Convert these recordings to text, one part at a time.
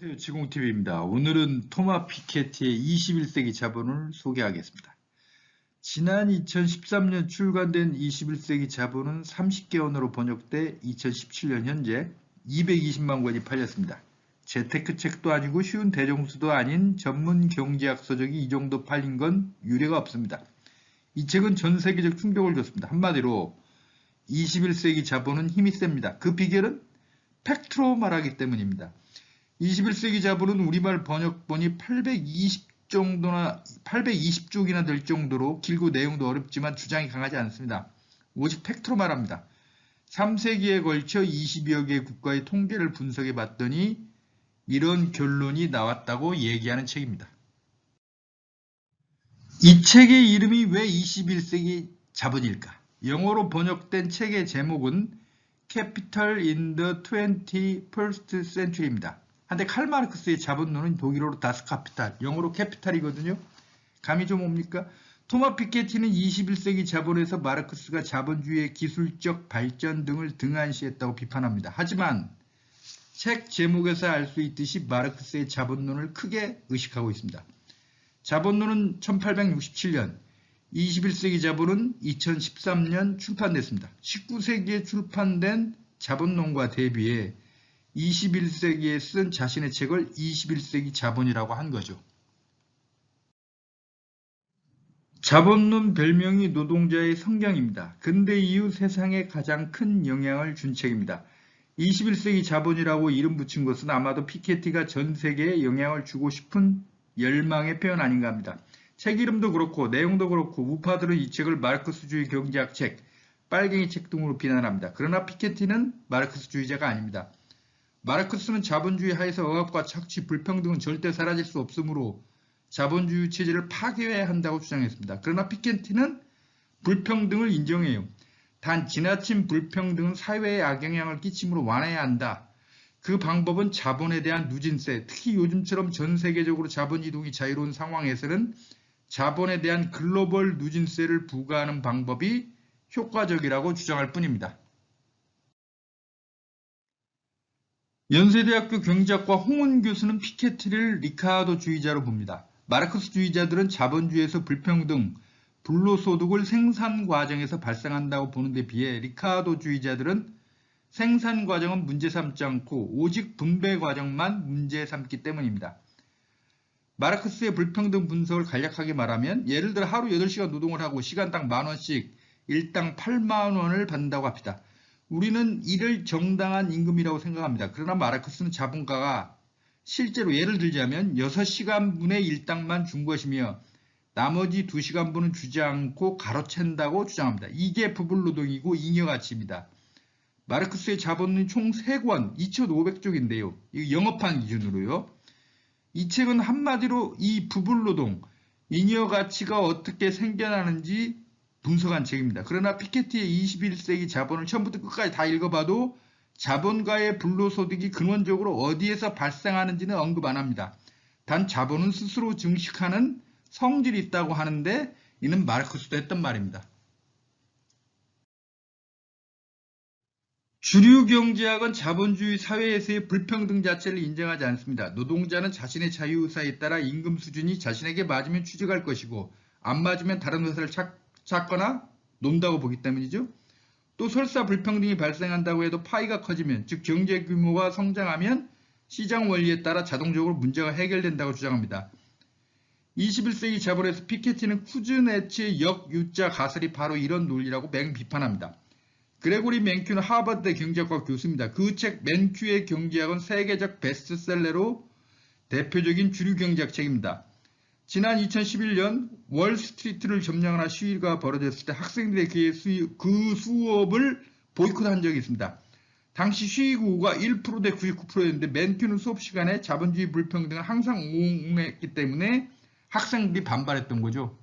안녕하세요. 지공TV입니다. 오늘은 토마 피케티의 21세기 자본을 소개하겠습니다. 지난 2013년 출간된 21세기 자본은 30개 언어로 번역돼 2017년 현재 220만 권이 팔렸습니다. 재테크 책도 아니고 쉬운 대종수도 아닌 전문 경제학 서적이 이 정도 팔린 건 유례가 없습니다. 이 책은 전 세계적 충격을 줬습니다. 한마디로 21세기 자본은 힘이 셉니다. 그 비결은 팩트로 말하기 때문입니다. 21세기 자본은 우리말 번역본이 820쪽이나 될 정도로 길고 내용도 어렵지만 주장이 강하지 않습니다. 오직 팩트로 말합니다. 3세기에 걸쳐 20여 개 국가의 통계를 분석해 봤더니 이런 결론이 나왔다고 얘기하는 책입니다. 이 책의 이름이 왜 21세기 자본일까? 영어로 번역된 책의 제목은 Capital in the 21st Century입니다. 한데 칼 마르크스의 자본론은 독일어로 다스 카피탈, 영어로 캐피탈이거든요. 감이 좀 옵니까? 토마 피케티는 21세기 자본에서 마르크스가 자본주의의 기술적 발전 등을 등한시했다고 비판합니다. 하지만 책 제목에서 알 수 있듯이 마르크스의 자본론을 크게 의식하고 있습니다. 자본론은 1867년, 21세기 자본은 2013년 출판됐습니다. 19세기에 출판된 자본론과 대비해 21세기에 쓴 자신의 책을 21세기 자본이라고 한 거죠. 자본론 별명이 노동자의 성경입니다. 근대 이후 세상에 가장 큰 영향을 준 책입니다. 21세기 자본이라고 이름 붙인 것은 아마도 피케티가 전 세계에 영향을 주고 싶은 열망의 표현 아닌가 합니다. 책 이름도 그렇고 내용도 그렇고 우파들은 이 책을 마르크스주의 경제학 책, 빨갱이 책 등으로 비난합니다. 그러나 피케티는 마르크스주의자가 아닙니다. 마르크스는 자본주의 하에서 억압과 착취, 불평등은 절대 사라질 수 없으므로 자본주의 체제를 파괴해야 한다고 주장했습니다. 그러나 피케티는 불평등을 인정해요. 단 지나친 불평등은 사회에 악영향을 끼치므로 완화해야 한다. 그 방법은 자본에 대한 누진세, 특히 요즘처럼 전 세계적으로 자본 이동이 자유로운 상황에서는 자본에 대한 글로벌 누진세를 부과하는 방법이 효과적이라고 주장할 뿐입니다. 연세대학교 경제학과 홍은 교수는 피케티를 리카르도주의자로 봅니다. 마르크스주의자들은 자본주의에서 불평등, 불로소득을 생산 과정에서 발생한다고 보는 데 비해 리카르도주의자들은 생산 과정은 문제 삼지 않고 오직 분배 과정만 문제 삼기 때문입니다. 마르크스의 불평등 분석을 간략하게 말하면 예를 들어 하루 8시간 노동을 하고 시간당 10,000원씩 일당 8만 원을 받는다고 합시다. 우리는 이를 정당한 임금이라고 생각합니다. 그러나 마르크스는 자본가가 실제로 예를 들자면 6시간분의 일당만 준 것이며 나머지 2시간분은 주지 않고 가로챈다고 주장합니다. 이게 부불노동이고 잉여가치입니다. 마르크스의 자본은 총 3권 2,500쪽인데요. 이거 영업한 기준으로요. 이 책은 한마디로 이 부불노동, 잉여가치가 어떻게 생겨나는지 분석한 책입니다. 그러나 피케티의 21세기 자본을 처음부터 끝까지 다 읽어봐도 자본가의 불로소득이 근원적으로 어디에서 발생하는지는 언급 안 합니다. 단 자본은 스스로 증식하는 성질이 있다고 하는데 이는 마르크스도 했던 말입니다. 주류 경제학은 자본주의 사회에서의 불평등 자체를 인정하지 않습니다. 노동자는 자신의 자유의사에 따라 임금 수준이 자신에게 맞으면 취직할 것이고 안 맞으면 다른 회사를 찾거나 논다고 보기 때문이죠. 또 설사 불평등이 발생한다고 해도 파이가 커지면, 즉 경제 규모가 성장하면 시장 원리에 따라 자동적으로 문제가 해결된다고 주장합니다. 21세기 자본에서 피케티는 쿠즈네츠의 역유자 가설이 바로 이런 논리라고 맹비판합니다. 그레고리 맨큐는 하버드 경제학과 교수입니다. 그 책 맨큐의 경제학은 세계적 베스트셀러로 대표적인 주류 경제학 책입니다. 지난 2011년 월스트리트를 점령하는 시위가 벌어졌을 때 학생들의 그 수업을 보이콧한 적이 있습니다. 당시 시위구가 1% 대 99%였는데 맨큐는 수업 시간에 자본주의 불평등을 항상 옹호했기 때문에 학생들이 반발했던 거죠.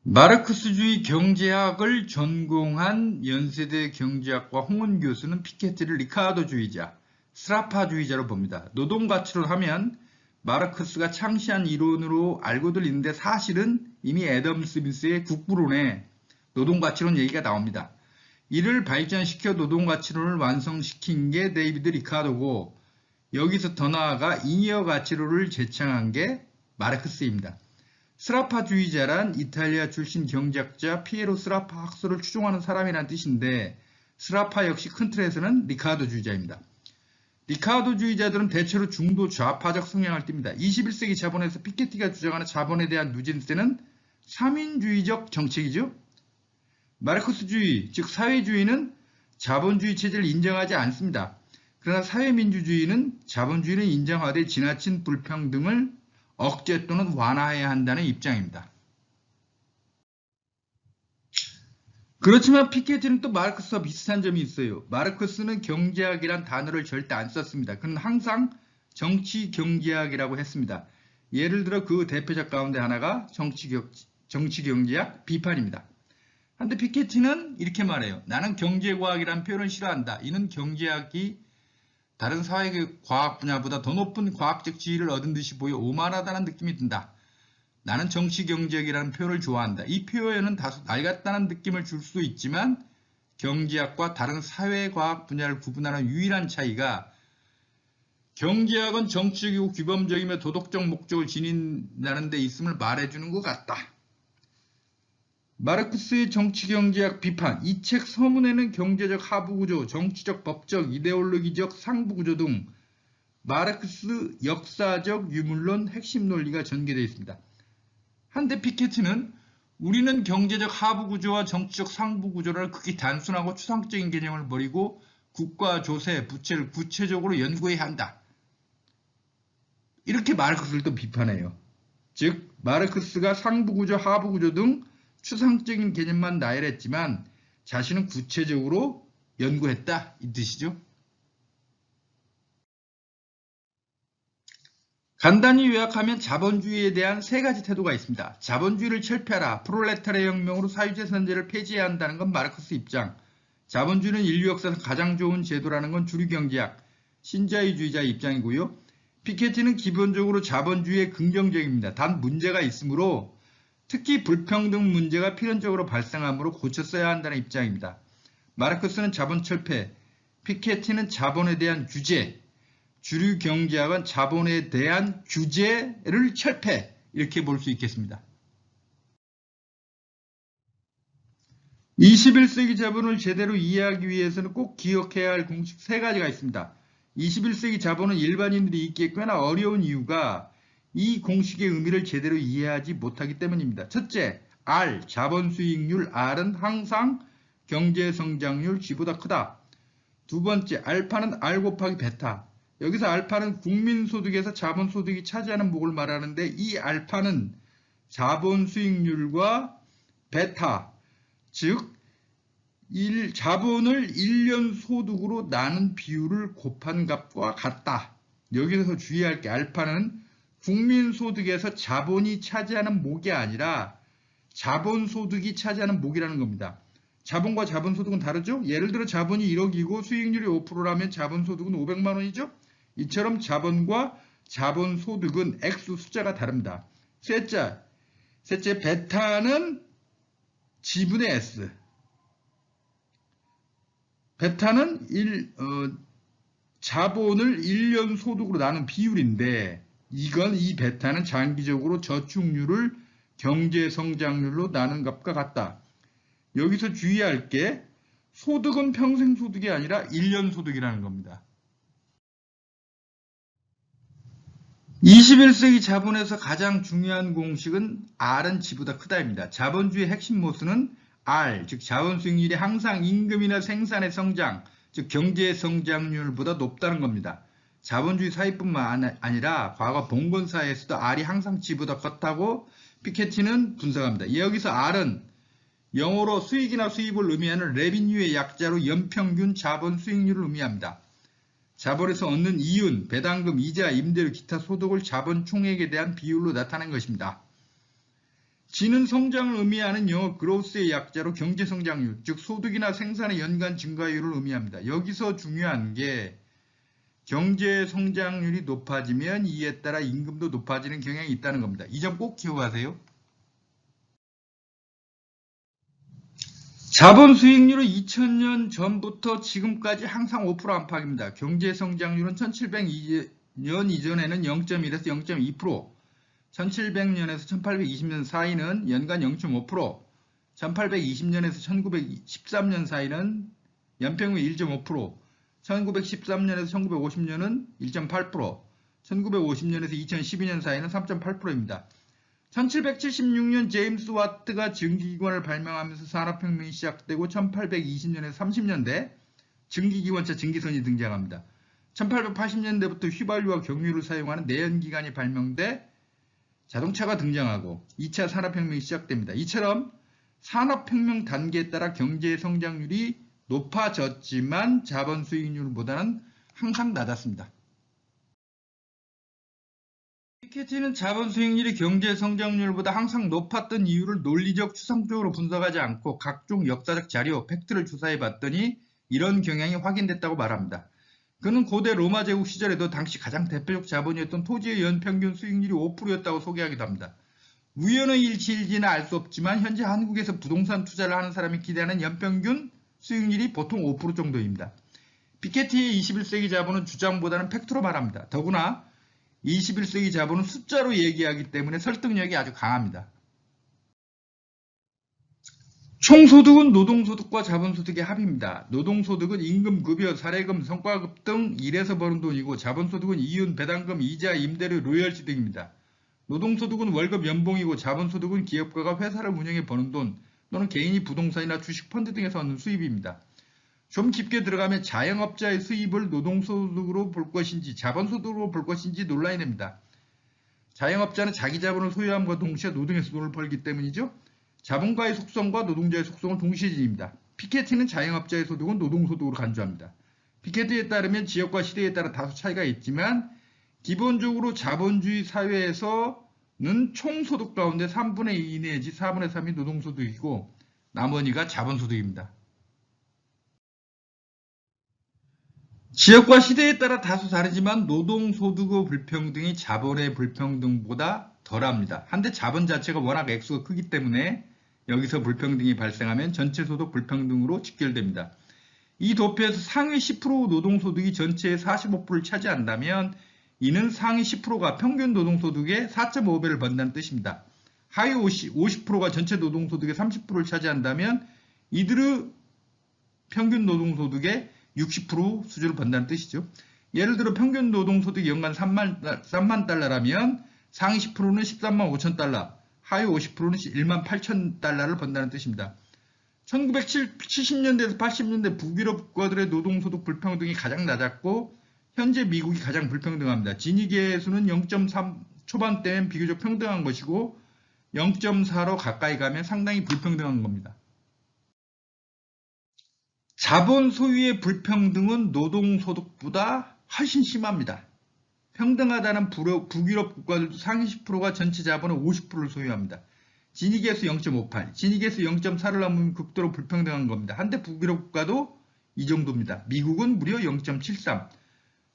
마르크스주의 경제학을 전공한 연세대 경제학과 홍은 교수는 피케티를 리카르도주의자, 스라파주의자로 봅니다. 노동가치론 하면 마르크스가 창시한 이론으로 알고들 있는데 사실은 이미 애덤 스미스의 국부론에 노동가치론 얘기가 나옵니다. 이를 발전시켜 노동가치론을 완성시킨 게 데이비드 리카도고 여기서 더 나아가 잉여 가치론을 제창한 게 마르크스입니다. 스라파주의자란 이탈리아 출신 경제학자 피에로 스라파 학설을 추종하는 사람이란 뜻인데 스라파 역시 큰 틀에서는 리카도주의자입니다. 리카도주의자들은 대체로 중도 좌파적 성향을 띱니다. 21세기 자본에서 피케티가 주장하는 자본에 대한 누진세는 삼인주의적 정책이죠. 마르크스주의, 즉 사회주의는 자본주의 체제를 인정하지 않습니다. 그러나 사회민주주의는 자본주의를 인정하되 지나친 불평등을 억제 또는 완화해야 한다는 입장입니다. 그렇지만 피케티는 또 마르크스와 비슷한 점이 있어요. 마르크스는 경제학이란 단어를 절대 안 썼습니다. 그는 항상 정치경제학이라고 했습니다. 예를 들어 그 대표작 가운데 하나가 정치경제학 비판입니다. 그런데 피케티는 이렇게 말해요. 나는 경제과학이란 표현을 싫어한다. 이는 경제학이 다른 사회과학 분야보다 더 높은 과학적 지위를 얻은 듯이 보여 오만하다는 느낌이 든다. 나는 정치경제학이라는 표현을 좋아한다. 이 표현은 다소 낡았다는 느낌을 줄 수 있지만 경제학과 다른 사회과학 분야를 구분하는 유일한 차이가 경제학은 정치적이고 규범적이며 도덕적 목적을 지닌다는 데 있음을 말해주는 것 같다. 마르크스의 정치경제학 비판, 이 책 서문에는 경제적 하부구조, 정치적, 법적, 이데올로기적 상부구조 등 마르크스 역사적 유물론 핵심 논리가 전개되어 있습니다. 한데 피케티는 우리는 경제적 하부구조와 정치적 상부구조를 극히 단순하고 추상적인 개념을 버리고 국가, 조세, 부채를 구체적으로 연구해야 한다. 이렇게 마르크스를 또 비판해요. 즉 마르크스가 상부구조, 하부구조 등 추상적인 개념만 나열했지만 자신은 구체적으로 연구했다 이 뜻이죠. 간단히 요약하면 자본주의에 대한 세 가지 태도가 있습니다. 자본주의를 철폐하라. 프롤레타리아 혁명으로 사유재산제를 폐지해야 한다는 건 마르크스 입장. 자본주의는 인류 역사에서 가장 좋은 제도라는 건 주류경제학, 신자유주의자 입장이고요. 피케티는 기본적으로 자본주의에 긍정적입니다. 단 문제가 있으므로 특히 불평등 문제가 필연적으로 발생하므로 고쳤어야 한다는 입장입니다. 마르크스는 자본 철폐, 피케티는 자본에 대한 규제, 주류 경제학은 자본에 대한 규제를 철폐 이렇게 볼 수 있겠습니다. 21세기 자본을 제대로 이해하기 위해서는 꼭 기억해야 할 공식 세 가지가 있습니다. 21세기 자본은 일반인들이 읽기에 꽤나 어려운 이유가 이 공식의 의미를 제대로 이해하지 못하기 때문입니다. 첫째, R, 자본 수익률 R은 항상 경제 성장률 G보다 크다. 두 번째, 알파는 R 곱하기 베타. 여기서 알파는 국민소득에서 자본소득이 차지하는 목을 말하는데 이 알파는 자본 수익률과 베타, 즉 자본을 1년 소득으로 나눈 비율을 곱한 값과 같다. 여기서 주의할 게 알파는 국민소득에서 자본이 차지하는 목이 아니라 자본소득이 차지하는 목이라는 겁니다. 자본과 자본소득은 다르죠? 예를 들어 자본이 1억이고 수익률이 5%라면 자본소득은 500만 원이죠? 이처럼 자본과 자본소득은 액수 숫자가 다릅니다. 셋째 베타는 G분의 S. 베타는 자본을 1년 소득으로 나눈 비율인데 이 베타는 장기적으로 저축률을 경제성장률로 나눈 값과 같다. 여기서 주의할 게 소득은 평생 소득이 아니라 1년 소득이라는 겁니다. 21세기 자본에서 가장 중요한 공식은 R은 G보다 크다입니다. 자본주의 핵심 모순은 R, 즉 자본 수익률이 항상 임금이나 생산의 성장, 즉 경제의 성장률보다 높다는 겁니다. 자본주의 사회뿐만 아니라 과거 봉건 사회에서도 R이 항상 G보다 컸다고 피케티는 분석합니다. 여기서 R은 영어로 수익이나 수입을 의미하는 레비뉴의 약자로 연평균 자본 수익률을 의미합니다. 자본에서 얻는 이윤, 배당금, 이자, 임대료, 기타 소득을 자본 총액에 대한 비율로 나타낸 것입니다. G는 성장을 의미하는 영어 그로스의 약자로 경제 성장률, 즉 소득이나 생산의 연간 증가율을 의미합니다. 여기서 중요한 게 경제 성장률이 높아지면 이에 따라 임금도 높아지는 경향이 있다는 겁니다. 이 점 꼭 기억하세요. 자본 수익률은 2000년 전부터 지금까지 항상 5% 안팎입니다. 경제 성장률은 1700년 이전에는 0.1에서 0.2%, 1700년에서 1820년 사이는 연간 0.5%, 1820년에서 1913년 사이는 연평균 1.5%, 1913년에서 1950년은 1.8%, 1950년에서 2012년 사이는 3.8%입니다. 1776년 제임스 와트가 증기기관을 발명하면서 산업혁명이 시작되고 1820년에서 30년대 증기기관차 증기선이 등장합니다. 1880년대부터 휘발유와 경유를 사용하는 내연기관이 발명돼 자동차가 등장하고 2차 산업혁명이 시작됩니다. 이처럼 산업혁명 단계에 따라 경제 성장률이 높아졌지만 자본 수익률보다는 항상 낮았습니다. 피케티는 자본 수익률이 경제 성장률보다 항상 높았던 이유를 논리적 추상적으로 분석하지 않고 각종 역사적 자료, 팩트를 조사해 봤더니 이런 경향이 확인됐다고 말합니다. 그는 고대 로마 제국 시절에도 당시 가장 대표적 자본이었던 토지의 연평균 수익률이 5%였다고 소개하기도 합니다. 우연의 일치일지는 알 수 없지만 현재 한국에서 부동산 투자를 하는 사람이 기대하는 연평균 수익률이 보통 5% 정도입니다. 피케티의 21세기 자본은 주장보다는 팩트로 말합니다. 더구나 21세기 자본은 숫자로 얘기하기 때문에 설득력이 아주 강합니다. 총소득은 노동소득과 자본소득의 합입니다. 노동소득은 임금, 급여, 사례금, 성과급 등 일해서 버는 돈이고 자본소득은 이윤, 배당금, 이자, 임대료, 로열티 등입니다. 노동소득은 월급, 연봉이고 자본소득은 기업가가 회사를 운영해 버는 돈 또는 개인이 부동산이나 주식, 펀드 등에서 얻는 수입입니다. 좀 깊게 들어가면 자영업자의 수입을 노동소득으로 볼 것인지 자본소득으로 볼 것인지 논란이 됩니다. 자영업자는 자기 자본을 소유함과 동시에 노동에서 돈을 벌기 때문이죠. 자본가의 속성과 노동자의 속성을 동시에 지닙니다. 피케티는 자영업자의 소득은 노동소득으로 간주합니다. 피케티에 따르면 지역과 시대에 따라 다소 차이가 있지만 기본적으로 자본주의 사회에서는 총소득 가운데 3분의 2 내지 4분의 3이 노동소득이고 나머지가 자본소득입니다. 지역과 시대에 따라 다소 다르지만 노동소득의 불평등이 자본의 불평등보다 덜합니다. 한데 자본 자체가 워낙 액수가 크기 때문에 여기서 불평등이 발생하면 전체 소득 불평등으로 직결됩니다. 이 도표에서 상위 10% 노동소득이 전체의 45%를 차지한다면 이는 상위 10%가 평균 노동소득의 4.5배를 번다는 뜻입니다. 하위 50%가 전체 노동소득의 30%를 차지한다면 이들의 평균 노동소득의 60% 수준을 번다는 뜻이죠. 예를 들어 평균 노동소득이 연간 3만 달러라면 상위 10%는 13만 5천 달러, 하위 50%는 1만 8천 달러를 번다는 뜻입니다. 1970년대에서 80년대 북유럽 국가들의 노동소득 불평등이 가장 낮았고 현재 미국이 가장 불평등합니다. 지니계수는 0.3 초반대면 비교적 평등한 것이고 0.4로 가까이 가면 상당히 불평등한 겁니다. 자본 소유의 불평등은 노동소득보다 훨씬 심합니다. 평등하다는 북유럽 국가들도 상위 10%가 전체 자본의 50%를 소유합니다. 지니계수 0.58, 지니계수 0.4를 넘으면 극도로 불평등한 겁니다. 한데 북유럽 국가도 이 정도입니다. 미국은 무려 0.73.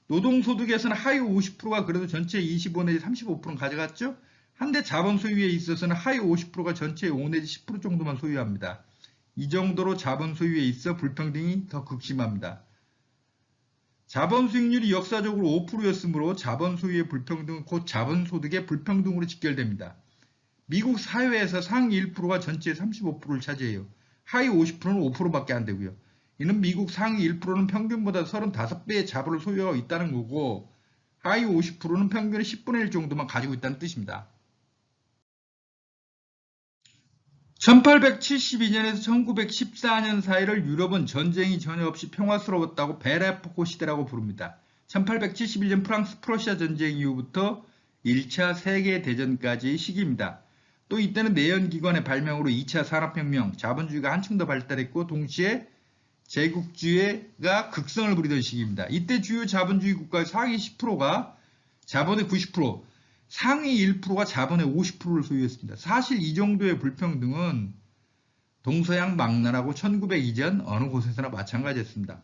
노동소득에서는 하위 50%가 그래도 전체의 25 내지 35%는 가져갔죠. 한데 자본 소유에 있어서는 하위 50%가 전체의 5 내지 10% 정도만 소유합니다. 이 정도로 자본 소유에 있어 불평등이 더 극심합니다. 자본 수익률이 역사적으로 5%였으므로 자본 소유의 불평등은 곧 자본 소득의 불평등으로 직결됩니다. 미국 사회에서 상위 1%가 전체의 35%를 차지해요. 하위 50%는 5%밖에 안 되고요. 이는 미국 상위 1%는 평균보다 35배의 자본을 소유하고 있다는 거고 하위 50%는 평균의 10분의 1 정도만 가지고 있다는 뜻입니다. 1872년에서 1914년 사이를 유럽은 전쟁이 전혀 없이 평화스러웠다고 베레포코 시대라고 부릅니다. 1871년 프랑스 프러시아 전쟁 이후부터 1차 세계대전까지의 시기입니다. 또 이때는 내연기관의 발명으로 2차 산업혁명, 자본주의가 한층 더 발달했고 동시에 제국주의가 극성을 부리던 시기입니다. 이때 주요 자본주의 국가의 상위 10%가 자본의 90%, 상위 1%가 자본의 50%를 소유했습니다. 사실 이 정도의 불평등은 동서양 막나라고 1900 이전 어느 곳에서나 마찬가지였습니다.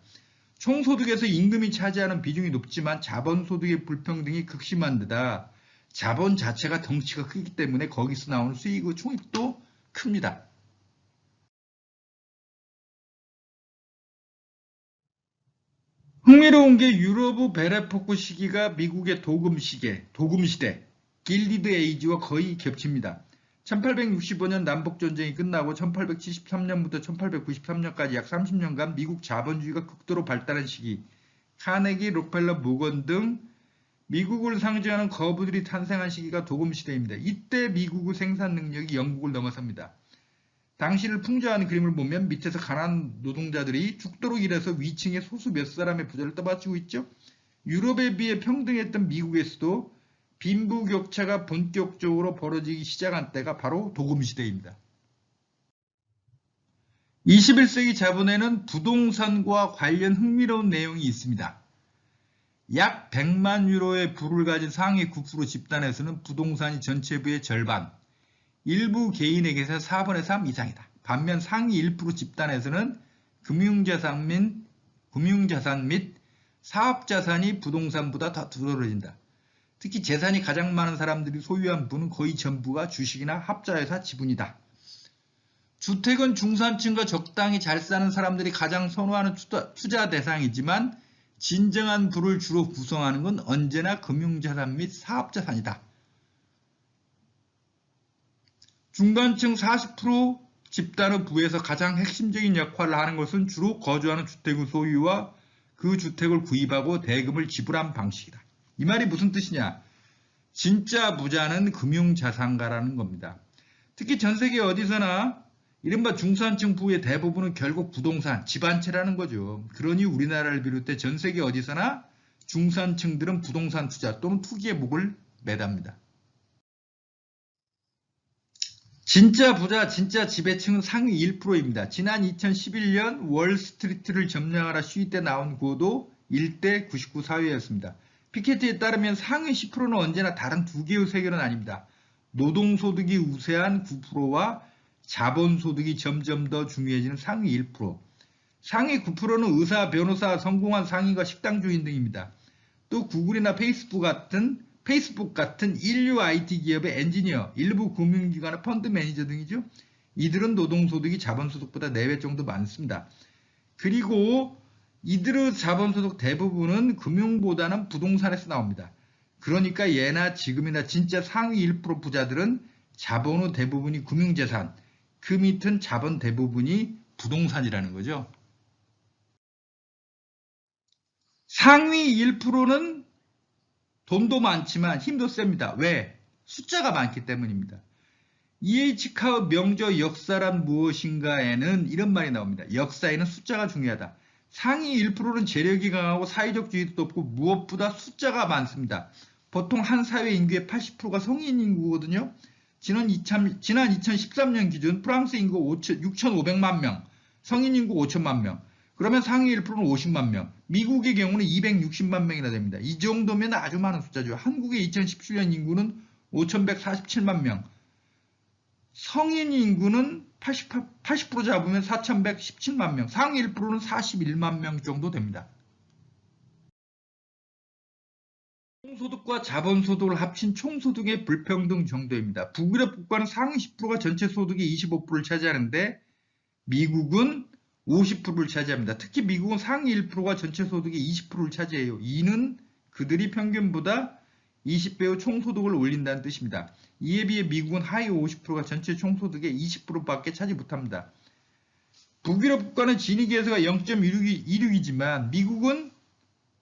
총소득에서 임금이 차지하는 비중이 높지만 자본소득의 불평등이 극심한 데다 자본 자체가 덩치가 크기 때문에 거기서 나오는 수익의 총익도 큽니다. 흥미로운 게 유럽의 베레포크 시기가 미국의 도금 시대, 길리드 에이지와 거의 겹칩니다. 1865년 남북전쟁이 끝나고 1873년부터 1893년까지 약 30년간 미국 자본주의가 극도로 발달한 시기, 카네기, 록펠러, 모건 등 미국을 상징하는 거부들이 탄생한 시기가 도금시대입니다. 이때 미국의 생산 능력이 영국을 넘어섭니다. 당시를 풍자한 그림을 보면 밑에서 가난한 노동자들이 죽도록 일해서 위층의 소수 몇 사람의 부자를 떠받치고 있죠. 유럽에 비해 평등했던 미국에서도 빈부격차가 본격적으로 벌어지기 시작한 때가 바로 도금시대입니다. 21세기 자본에는 부동산과 관련 흥미로운 내용이 있습니다. 약 100만 유로의 부를 가진 상위 9% 집단에서는 부동산이 전체 부의 절반, 일부 개인에게서 4분의 3 이상이다. 반면 상위 1% 집단에서는 금융자산 및 사업자산이 부동산보다 더 두드러진다. 특히 재산이 가장 많은 사람들이 소유한 부는 거의 전부가 주식이나 합자회사 지분이다. 주택은 중산층과 적당히 잘 사는 사람들이 가장 선호하는 투자 대상이지만 진정한 부를 주로 구성하는 건 언제나 금융자산 및 사업자산이다. 중간층 40% 집단의 부에서 가장 핵심적인 역할을 하는 것은 주로 거주하는 주택의 소유와 그 주택을 구입하고 대금을 지불한 방식이다. 이 말이 무슨 뜻이냐? 진짜 부자는 금융자산가라는 겁니다. 특히 전 세계 어디서나 이른바 중산층 부의 대부분은 결국 부동산, 집 한 채라는 거죠. 그러니 우리나라를 비롯해 전 세계 어디서나 중산층들은 부동산 투자 또는 투기의 목을 매답니다. 진짜 부자, 진짜 지배층은 상위 1%입니다. 지난 2011년 월스트리트를 점령하라 시위 때 나온 구호도 1대 99 사회였습니다. 피케티에 따르면 상위 10%는 언제나 다른 두 개의 세계는 아닙니다. 노동소득이 우세한 9%와 자본소득이 점점 더 중요해지는 상위 1%. 상위 9%는 의사, 변호사, 성공한 상인과 식당 주인 등입니다. 또 구글이나 페이스북 같은 인류 IT 기업의 엔지니어, 일부 금융기관의 펀드 매니저 등이죠. 이들은 노동소득이 자본소득보다 4배 정도 많습니다. 그리고 이들의 자본소득 대부분은 금융보다는 부동산에서 나옵니다. 그러니까 예나 지금이나 진짜 상위 1% 부자들은 자본의 대부분이 금융재산, 그 밑은 자본 대부분이 부동산이라는 거죠. 상위 1%는 돈도 많지만 힘도 셉니다. 왜? 숫자가 많기 때문입니다. E.H. 카의 명저 역사란 무엇인가에는 이런 말이 나옵니다. 역사에는 숫자가 중요하다. 상위 1%는 재력이 강하고 사회적 지위도 높고 무엇보다 숫자가 많습니다. 보통 한 사회 인구의 80%가 성인 인구거든요. 지난 2013년 기준 프랑스 인구 6,500만 명, 성인 인구 5천만 명. 그러면 상위 1%는 50만 명, 미국의 경우는 260만 명이나 됩니다. 이 정도면 아주 많은 숫자죠. 한국의 2017년 인구는 5,147만 명, 성인 인구는 80% 잡으면 4,117만 명, 상위 1%는 41만 명 정도 됩니다. 총소득과 자본소득을 합친 총소득의 불평등 정도입니다. 북유럽 국가는 상위 10%가 전체 소득의 25%를 차지하는데 미국은 50%를 차지합니다. 특히 미국은 상위 1%가 전체 소득의 20%를 차지해요. 이는 그들이 평균보다 20배의 총소득을 올린다는 뜻입니다. 이에 비해 미국은 하위 50%가 전체 총소득의 20%밖에 차지 못합니다. 북유럽 국가는 지니계에서가 0.16이지만 미국은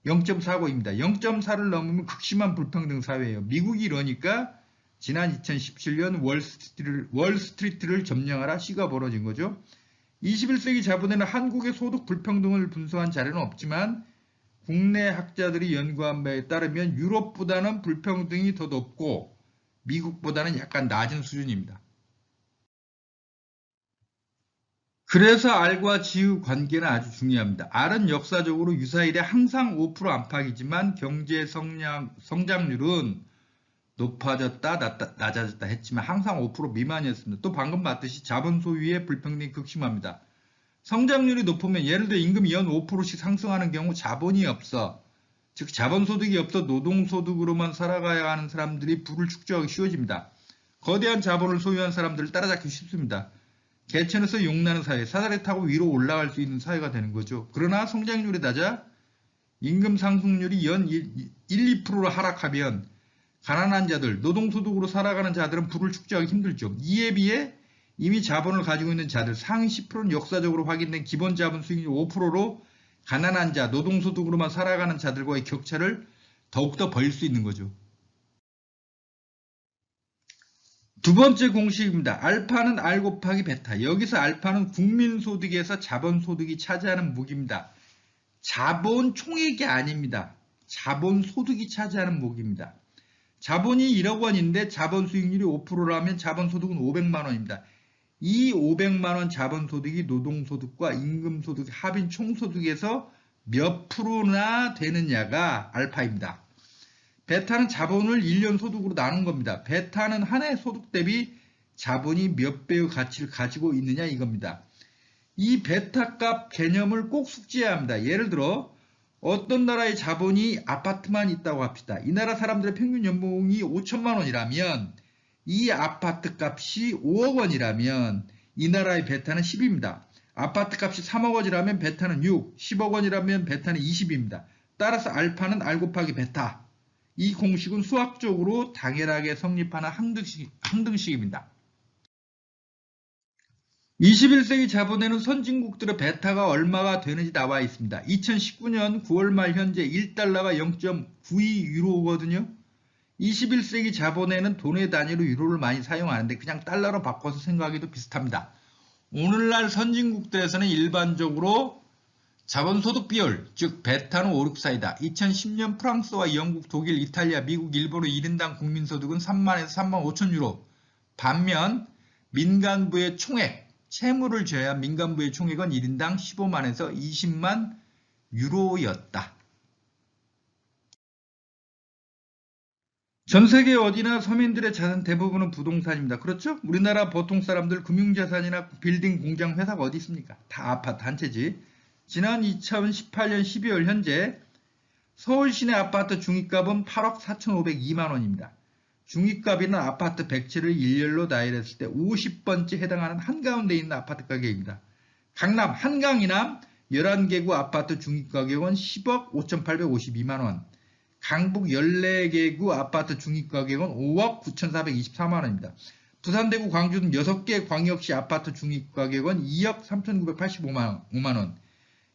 0.49입니다. 0.4를 넘으면 극심한 불평등 사회예요. 미국이 이러니까 지난 2017년 월스트리트를 점령하라 시가 벌어진 거죠. 21세기 자본에는 한국의 소득 불평등을 분석한 자료는 없지만 국내 학자들이 연구한 바에 따르면 유럽보다는 불평등이 더 높고 미국보다는 약간 낮은 수준입니다. 그래서 R과 G의 관계는 아주 중요합니다. R은 역사적으로 유사일에 항상 5% 안팎이지만 경제 성장률은 높아졌다 낮아졌다 했지만 항상 5% 미만이었습니다. 또 방금 봤듯이 자본 소유의 불평등이 극심합니다. 성장률이 높으면 예를 들어 임금이 연 5%씩 상승하는 경우 자본이 없어, 즉 자본소득이 없어 노동소득으로만 살아가야 하는 사람들이 부를 축적하기 쉬워집니다. 거대한 자본을 소유한 사람들을 따라잡기 쉽습니다. 개천에서 용나는 사회, 사다리 타고 위로 올라갈 수 있는 사회가 되는 거죠. 그러나 성장률이 낮아 임금 상승률이 연 2%로 하락하면 가난한 자들, 노동소득으로 살아가는 자들은 부를 축제하기 힘들죠. 이에 비해 이미 자본을 가지고 있는 자들, 상위 10%는 역사적으로 확인된 기본 자본 수익률 5%로 가난한 자, 노동소득으로만 살아가는 자들과의 격차를 더욱더 벌릴 수 있는 거죠. 두 번째 공식입니다. 알파는 R 곱하기 베타. 여기서 알파는 국민소득에서 자본소득이 차지하는 무기입니다. 자본 총액이 아닙니다. 자본소득이 차지하는 무기입니다. 자본이 1억 원인데 자본 수익률이 5%라면 자본소득은 500만 원입니다. 이 500만 원 자본소득이 노동소득과 임금소득 합인 총소득에서 몇 프로나 되느냐가 알파입니다. 베타는 자본을 1년 소득으로 나눈 겁니다. 베타는 한 해 소득 대비 자본이 몇 배의 가치를 가지고 있느냐 이겁니다. 이 베타 값 개념을 꼭 숙지해야 합니다. 예를 들어 어떤 나라의 자본이 아파트만 있다고 합시다. 이 나라 사람들의 평균 연봉이 5천만 원이라면 이 아파트 값이 5억 원이라면 이 나라의 베타는 10입니다. 아파트 값이 3억 원이라면 베타는 6, 10억 원이라면 베타는 20입니다. 따라서 알파는 R 곱하기 베타. 이 공식은 수학적으로 당연하게 성립하는 항등식입니다. 21세기 자본에는 선진국들의 베타가 얼마가 되는지 나와 있습니다. 2019년 9월 말 현재 1달러가 0.92 유로거든요. 21세기 자본에는 돈의 단위로 유로를 많이 사용하는데 그냥 달러로 바꿔서 생각하기도 비슷합니다. 오늘날 선진국들에서는 일반적으로 자본소득 비율, 즉 베타는 5, 6, 4이다. 2010년 프랑스와 영국, 독일, 이탈리아, 미국, 일본의 1인당 국민소득은 3만에서 3만 5천 유로. 반면 민간부의 총액, 채무를 제외한 민간부의 총액은 1인당 15만에서 20만 유로였다. 전 세계 어디나 서민들의 자산 대부분은 부동산입니다. 그렇죠? 우리나라 보통 사람들 금융자산이나 빌딩, 공장, 회사가 어디 있습니까? 다 아파트 한 채지. 지난 2018년 12월 현재 서울 시내 아파트 중위값은 8억 4,502만 원입니다. 중위값이나 아파트 100채를 일렬로 나열했을 때 50번째 해당하는 한가운데 있는 아파트 가격입니다. 강남 한강이남 11개구 아파트 중위가격은 10억 5,852만 원. 강북 14개구 아파트 중위가격은 5억 9,424만 원입니다. 부산, 대구, 광주 등 6개 광역시 아파트 중위가격은 2억 3,985만 원.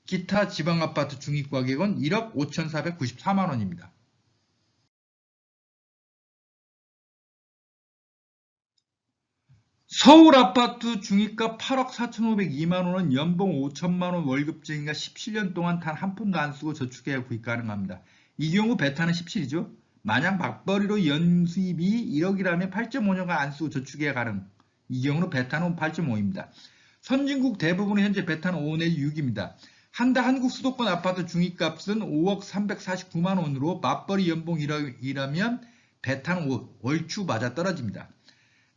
기타 지방아파트 중위가격은 1억 5,494만 원입니다. 서울 아파트 중위값 8억 4,502만 원은 연봉 5천만 원 월급쟁이가 17년 동안 단 한 푼도 안 쓰고 저축해야 구입 가능합니다. 이 경우 베타는 17이죠. 만약 맞벌이로 연수입이 1억이라면 8.5년간 안 쓰고 저축해야 가능. 이 경우는 베타는 8.5입니다. 선진국 대부분은 현재 베타는 5 내지 6입니다. 한달 한국 수도권 아파트 중위값은 5억 349만 원으로 맞벌이 연봉 1억이라면 베타는 5, 얼추 맞아떨어집니다.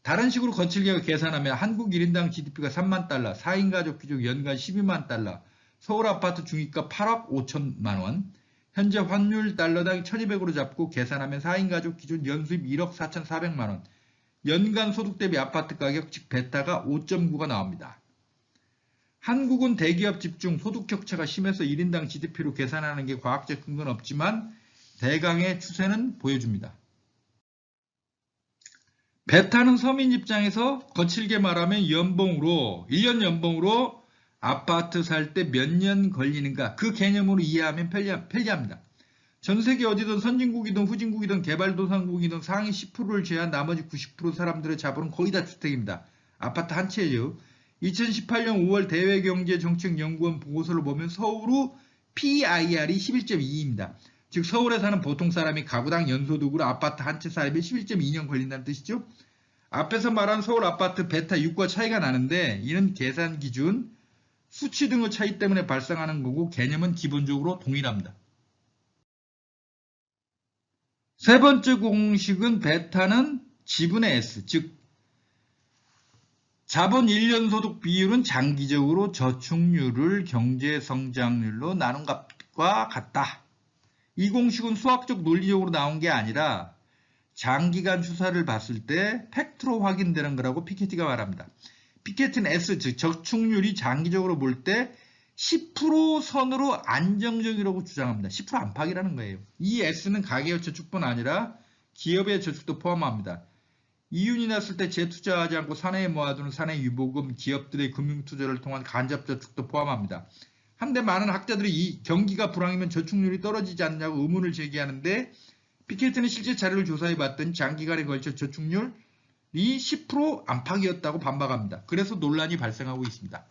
다른 식으로 거칠게 계산하면 한국 1인당 GDP가 3만 달러, 4인 가족 기준 연간 12만 달러, 서울 아파트 중위값 8억 5천만 원, 현재 환율 달러당 1200으로 잡고 계산하면 4인 가족 기준 연수입 1억 4,400만 원, 연간 소득 대비 아파트 가격 즉 베타가 5.9가 나옵니다. 한국은 대기업 집중, 소득 격차가 심해서 1인당 GDP로 계산하는 게 과학적 근거는 없지만 대강의 추세는 보여줍니다. 베타는 서민 입장에서 거칠게 말하면 연봉으로 1년 연봉으로 아파트 살 때 몇 년 걸리는가 그 개념으로 이해하면 편리합니다. 전 세계 어디든 선진국이든 후진국이든 개발도상국이든 상위 10%를 제외한 나머지 90% 사람들의 자본은 거의 다 주택입니다. 아파트 한 채예요. 2018년 5월 대외경제정책연구원 보고서를 보면 서울의 PIR이 11.2입니다. 즉 서울에 사는 보통 사람이 가구당 연소득으로 아파트 한 채 사려면 11.2년 걸린다는 뜻이죠. 앞에서 말한 서울 아파트 베타 6과 차이가 나는데 이는 계산 기준, 수치 등의 차이 때문에 발생하는 거고 개념은 기본적으로 동일합니다. 세 번째 공식은 베타는 지분의 S, 즉 자본 1년 소득 비율은 장기적으로 저축률을 경제성장률로 나눈 값과 같다. 이 공식은 수학적 논리적으로 나온 게 아니라 장기간 추사를 봤을 때 팩트로 확인되는 거라고 피케티가 말합니다. 피케티는 S, 즉 저축률이 장기적으로 볼 때 10% 선으로 안정적이라고 주장합니다. 10% 안팎이라는 거예요. 이 S는 가계의 저축뿐 아니라 기업의 저축도 포함합니다. 이윤이 났을 때 재투자하지 않고 사내에 모아두는 사내 유보금, 기업들의 금융투자를 통한 간접저축도 포함합니다. 한데 많은 학자들이 이 경기가 불황이면 저축률이 떨어지지 않냐고 의문을 제기하는데 피케티는 실제 자료를 조사해봤더니 장기간에 걸쳐 저축률이 10% 안팎이었다고 반박합니다. 그래서 논란이 발생하고 있습니다.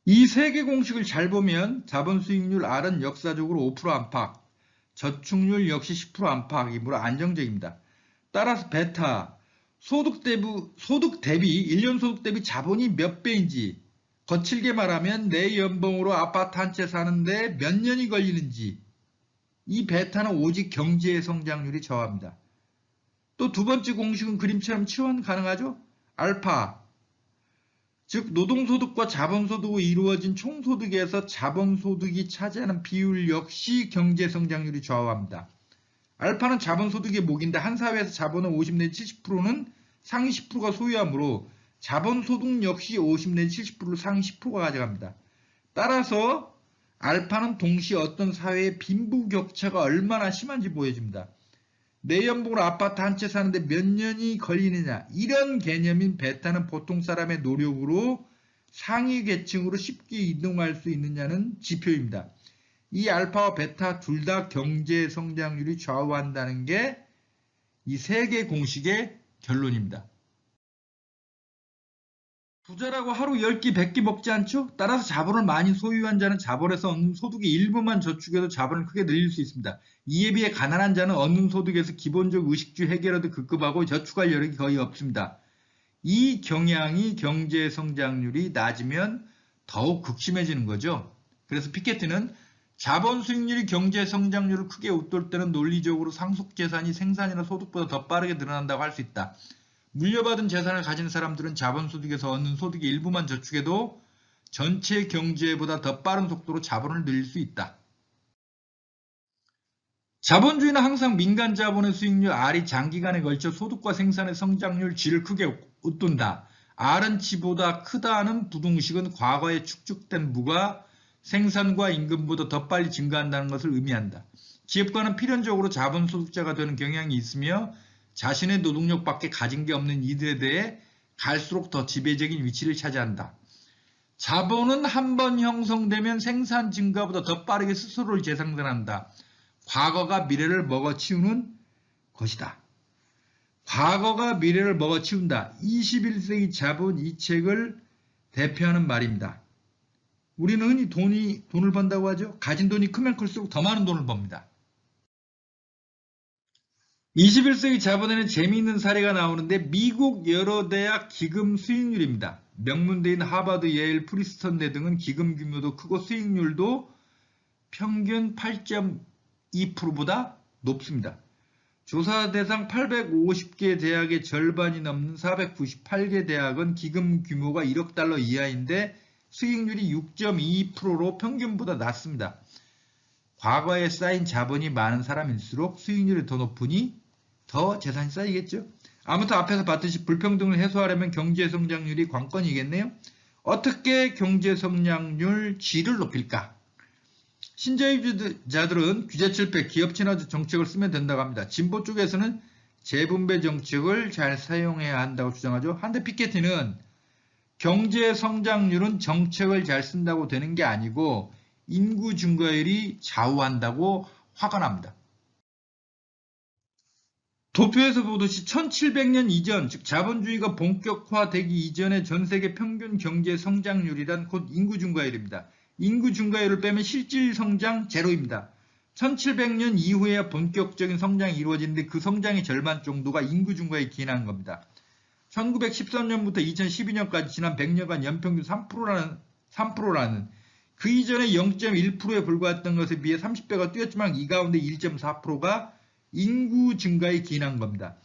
이 세 개 공식을 잘 보면 자본 수익률 R은 역사적으로 5% 안팎, 저축률 역시 10% 안팎이므로 안정적입니다. 따라서 베타, 소득 대비 1년 소득 대비 자본이 몇 배인지, 거칠게 말하면 내 연봉으로 아파트 한 채 사는데 몇 년이 걸리는지, 이 베타는 오직 경제의 성장률이 저하입니다. 또 두 번째 공식은 그림처럼 치환 가능하죠? 알파, 즉 노동소득과 자본소득으로 이루어진 총소득에서 자본소득이 차지하는 비율 역시 경제성장률이 좌우합니다. 알파는 자본소득의 목인데 한 사회에서 자본의 50 내지 70%는 상위 10%가 소유하므로 자본소득 역시 50 내지 70%를 상위 10%가 가져갑니다. 따라서 알파는 동시에 어떤 사회의 빈부격차가 얼마나 심한지 보여줍니다. 내 연봉으로 아파트 한 채 사는데 몇 년이 걸리느냐, 이런 개념인 베타는 보통 사람의 노력으로 상위 계층으로 쉽게 이동할 수 있느냐는 지표입니다. 이 알파와 베타 둘 다 경제 성장률이 좌우한다는 게 이 세 개 공식의 결론입니다. 부자라고 하루 10끼 100끼 먹지 않죠? 따라서 자본을 많이 소유한 자는 자본에서 얻는 소득의 일부만 저축해도 자본을 크게 늘릴 수 있습니다. 이에 비해 가난한 자는 얻는 소득에서 기본적 의식주 해결에도 급급하고 저축할 여력이 거의 없습니다. 이 경향이 경제 성장률이 낮으면 더욱 극심해지는 거죠. 그래서 피케티는 자본 수익률이 경제 성장률을 크게 웃돌 때는 논리적으로 상속재산이 생산이나 소득보다 더 빠르게 늘어난다고 할 수 있다. 물려받은 재산을 가진 사람들은 자본소득에서 얻는 소득의 일부만 저축해도 전체 경제보다 더 빠른 속도로 자본을 늘릴 수 있다. 자본주의는 항상 민간 자본의 수익률 R이 장기간에 걸쳐 소득과 생산의 성장률 G를 크게 웃돈다. R은 G보다 크다는 부동식은 과거에 축적된 부가 생산과 임금보다 더 빨리 증가한다는 것을 의미한다. 기업가는 필연적으로 자본소득자가 되는 경향이 있으며 자신의 노동력밖에 가진 게 없는 이들에 대해 갈수록 더 지배적인 위치를 차지한다. 자본은 한 번 형성되면 생산 증가보다 더 빠르게 스스로를 재생산한다. 과거가 미래를 먹어치우는 것이다. 과거가 미래를 먹어치운다. 21세기 자본 이 책을 대표하는 말입니다. 우리는 흔히 돈을 번다고 하죠. 가진 돈이 크면 클수록 더 많은 돈을 법니다. 21세기 자본에는 재미있는 사례가 나오는데 미국 여러 대학 기금 수익률입니다. 명문대인 하버드, 예일, 프리스턴대 등은 기금 규모도 크고 수익률도 평균 8.2%보다 높습니다. 조사 대상 850개 대학의 절반이 넘는 498개 대학은 기금 규모가 1억 달러 이하인데 수익률이 6.2%로 평균보다 낮습니다. 과거에 쌓인 자본이 많은 사람일수록 수익률이 더 높으니 더 재산이 쌓이겠죠. 아무튼 앞에서 봤듯이 불평등을 해소하려면 경제성장률이 관건이겠네요. 어떻게 경제성장률 G를 높일까? 신자유주의자들은 규제 철폐, 기업 친화 정책을 쓰면 된다고 합니다. 진보 쪽에서는 재분배 정책을 잘 사용해야 한다고 주장하죠. 한데 피케티는 경제성장률은 정책을 잘 쓴다고 되는 게 아니고 인구 증가율이 좌우한다고 화가 납니다. 도표에서 보듯이 1700년 이전, 즉 자본주의가 본격화되기 이전의 전세계 평균 경제 성장률이란 곧 인구 증가율입니다. 인구 증가율을 빼면 실질 성장 제로입니다. 1700년 이후에야 본격적인 성장이 이루어지는데 그 성장의 절반 정도가 인구 증가에 기인한 겁니다. 1913년부터 2012년까지 지난 100년간 연평균 3%라는 그 이전에 0.1%에 불과했던 것에 비해 30배가 뛰었지만 이 가운데 1.4%가 인구 증가에 기인한 겁니다.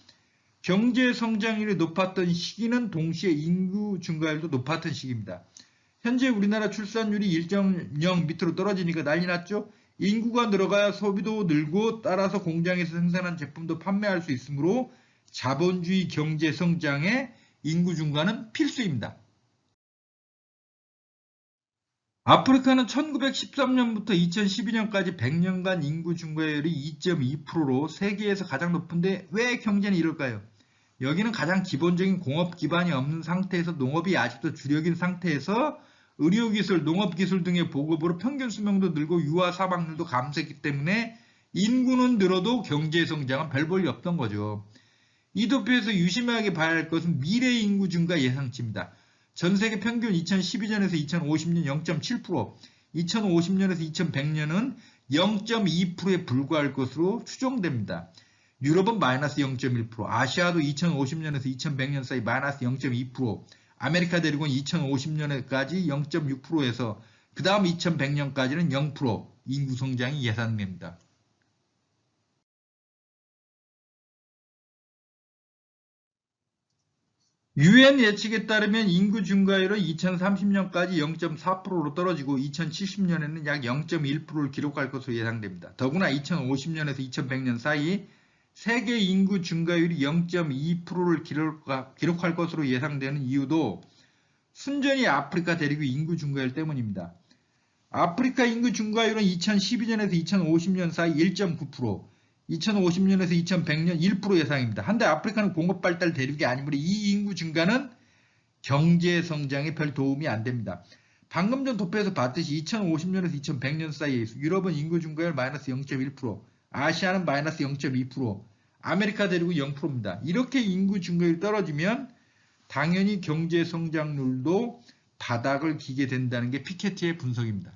경제 성장률이 높았던 시기는 동시에 인구 증가율도 높았던 시기입니다. 현재 우리나라 출산율이 1.0 밑으로 떨어지니까 난리 났죠. 인구가 늘어가야 소비도 늘고 따라서 공장에서 생산한 제품도 판매할 수 있으므로 자본주의 경제 성장에 인구 증가는 필수입니다. 아프리카는 1913년부터 2012년까지 100년간 인구 증가율이 2.2%로 세계에서 가장 높은데 왜 경제는 이럴까요? 여기는 가장 기본적인 공업 기반이 없는 상태에서 농업이 아직도 주력인 상태에서 의료기술, 농업기술 등의 보급으로 평균 수명도 늘고 유아 사망률도 감소했기 때문에 인구는 늘어도 경제 성장은 별 볼일 없던 거죠. 이 도표에서 유심하게 봐야 할 것은 미래 인구 증가 예상치입니다. 전 세계 평균 2012년에서 2050년 0.7%, 2050년에서 2100년은 0.2%에 불과할 것으로 추정됩니다. 유럽은 마이너스 0.1%, 아시아도 2050년에서 2100년 사이 마이너스 0.2%, 아메리카 대륙은 2050년까지 0.6%에서 그 다음 2100년까지는 0% 인구 성장이 예상됩니다. UN 예측에 따르면 인구 증가율은 2030년까지 0.4%로 떨어지고 2070년에는 약 0.1%를 기록할 것으로 예상됩니다. 더구나 2050년에서 2100년 사이 세계 인구 증가율이 0.2%를 기록할 것으로 예상되는 이유도 순전히 아프리카 대륙의 인구 증가율 때문입니다. 아프리카 인구 증가율은 2012년에서 2050년 사이 1.9%, 2050년에서 2100년 1% 예상입니다. 한데 아프리카는 공업발달 대륙이 아니므로 이 인구 증가는 경제 성장에 별 도움이 안 됩니다. 방금 전 도표에서 봤듯이 2050년에서 2100년 사이에 유럽은 인구 증가율 마이너스 0.1%, 아시아는 마이너스 0.2%, 아메리카 대륙은 0%입니다. 이렇게 인구 증가율이 떨어지면 당연히 경제 성장률도 바닥을 기게 된다는 게 피케티의 분석입니다.